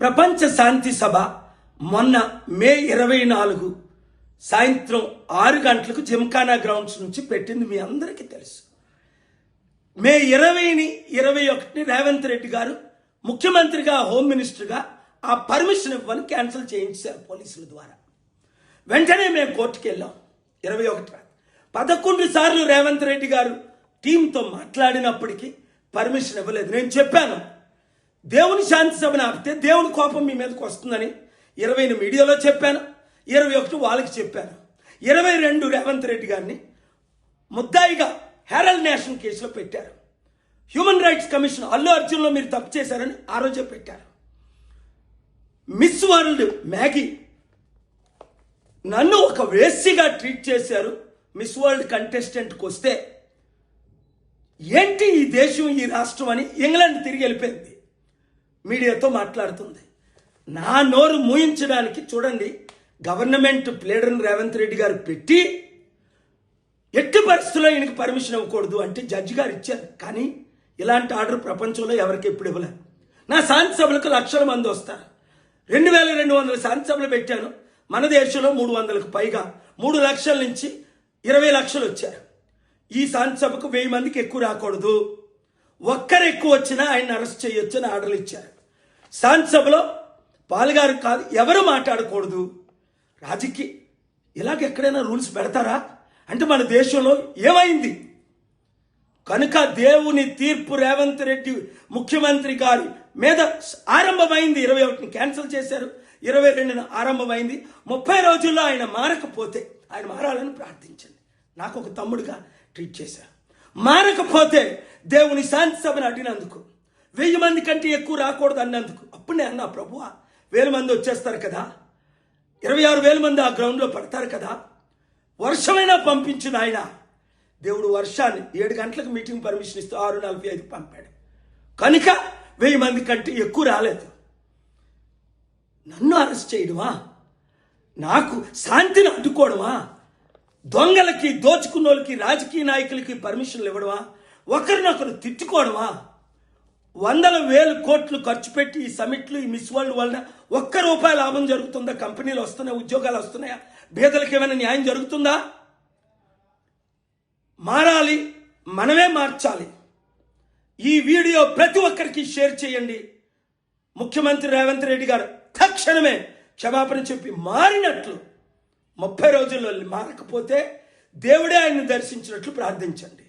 ప్రపంచ శాంతి సభ మొన్న మే 24 సాయంత్రం 6 గంటలకు జిమ్ఖానా గ్రౌండ్స్ నుంచి పెట్టింది మీ అందరికీ తెలుసు. మే 20ని 21ని రేవంత్ రెడ్డి గారు ముఖ్యమంత్రిగా హోమ్ మినిస్టర్గా ఆ పర్మిషన్ ఇవ్వని క్యాన్సిల్ చేయించారు పోలీసుల ద్వారా. వెంటనే మేము కోర్టుకు వెళ్ళాం. 21 11 సార్లు రేవంత్ రెడ్డి గారు టీంతో మాట్లాడినప్పటికీ పర్మిషన్ ఇవ్వలేదు. నేను చెప్పాను, దేవుని శాంతి సభను ఆపితే దేవుని కోపం మీ మీదకి వస్తుందని 20ని మీడియాలో చెప్పాను, 21 వాళ్ళకి చెప్పాను. 22 రేవంత్ రెడ్డి గారిని ముద్దాయిగా హెరాల్డ్ నేషన్ కేసులో పెట్టారు. హ్యూమన్ రైట్స్ కమిషన్ అల్లు అర్జున్లో మీరు తప్పు చేశారని ఆ రోజే పెట్టారు. మిస్ వరల్డ్ మ్యాగీ నన్ను ఒక వేశ్యగా ట్రీట్ చేశారు. మిస్ వరల్డ్ కంటెస్టెంట్కి వస్తే ఏంటి ఈ దేశం ఈ రాష్ట్రం అని ఇంగ్లాండ్ తిరిగి వెళ్ళిపోయింది. మీడియాతో మాట్లాడుతుంది. నా నోరు మూయించడానికి చూడండి, గవర్నమెంట్ ప్లేడర్ని రేవంత్ రెడ్డి గారు పెట్టి ఎట్టి పరిస్థితుల్లో ఈయనకి పర్మిషన్ ఇవ్వకూడదు అంటే జడ్జి గారు ఇచ్చారు. కానీ ఇలాంటి ఆర్డర్ ప్రపంచంలో ఎవరికి ఎప్పుడు ఇవ్వలేదు. నా శాంతి సభలకు లక్షల మంది వస్తారు. 2200 శాంతి సభలు పెట్టాను. మన దేశంలో 300కు పైగా 3 లక్షల నుంచి 20 లక్షలు వచ్చారు. ఈ శాంతి సభకు 1000 మందికి ఎక్కువ రాకూడదు, ఒక్కరు ఎక్కువ వచ్చినా ఆయన అరెస్ట్ చేయొచ్చు అని ఆర్డర్లు ఇచ్చారు. శాంతి సభలో పాల్గారు కాదు ఎవరు మాట్లాడకూడదు. రాజకీయ ఇలాగ ఎక్కడైనా రూల్స్ పెడతారా అంటే మన దేశంలో ఏమైంది? కనుక దేవుని తీర్పు రేవంత్ రెడ్డి ముఖ్యమంత్రి గారి మీద ఆరంభమైంది. 21ని క్యాన్సిల్ చేశారు, 22న ఆరంభమైంది. 30 రోజుల్లో ఆయన మారకపోతే, ఆయన మారాలని ప్రార్థించండి. నాకు ఒక తమ్ముడుగా ట్రీట్ చేశారు. మారకపోతే దేవుని శాంతి సభను అడిగినందుకు 1000 మంది కంటే ఎక్కువ రాకూడదు అన్నందుకు అప్పుడు నేను అన్నా, ప్రభువా 1000 మంది వచ్చేస్తారు కదా, 26,000 మంది ఆ గ్రౌండ్లో పడతారు కదా, వర్షమైనా పంపించిన ఆయన. దేవుడు వర్షాన్ని 7 గంటలకు మీటింగ్ పర్మిషన్ ఇస్తూ 6:45 పంపాడు. కనుక 1000 మంది కంటే ఎక్కువ రాలేదు. నన్ను అరెస్ట్ చేయడమా, నాకు శాంతిని అడ్డుకోవడమా, దొంగలకి దోచుకున్న వాళ్ళకి రాజకీయ నాయకులకి పర్మిషన్లు ఇవ్వడమా, ఒకరినొకరు తిట్టుకోవడమా? 100,000 కోట్లు ఖర్చు పెట్టి ఈ సమిట్లు ఈ మిస్ వరల్డ్ వలన ₹1 లాభం జరుగుతుందా? కంపెనీలు వస్తున్నాయా? ఉద్యోగాలు వస్తున్నాయా? పేదలకు ఏమైనా న్యాయం జరుగుతుందా? మారాలి, మనమే మార్చాలి. ఈ వీడియో ప్రతి ఒక్కరికి షేర్ చేయండి. ముఖ్యమంత్రి రేవంత్ రెడ్డి గారు తక్షణమే క్షమాపణ చెప్పి మారినట్లు, 30 రోజుల్లో మారకపోతే దేవుడే ఆయన్ని దర్శించినట్లు ప్రార్థించండి.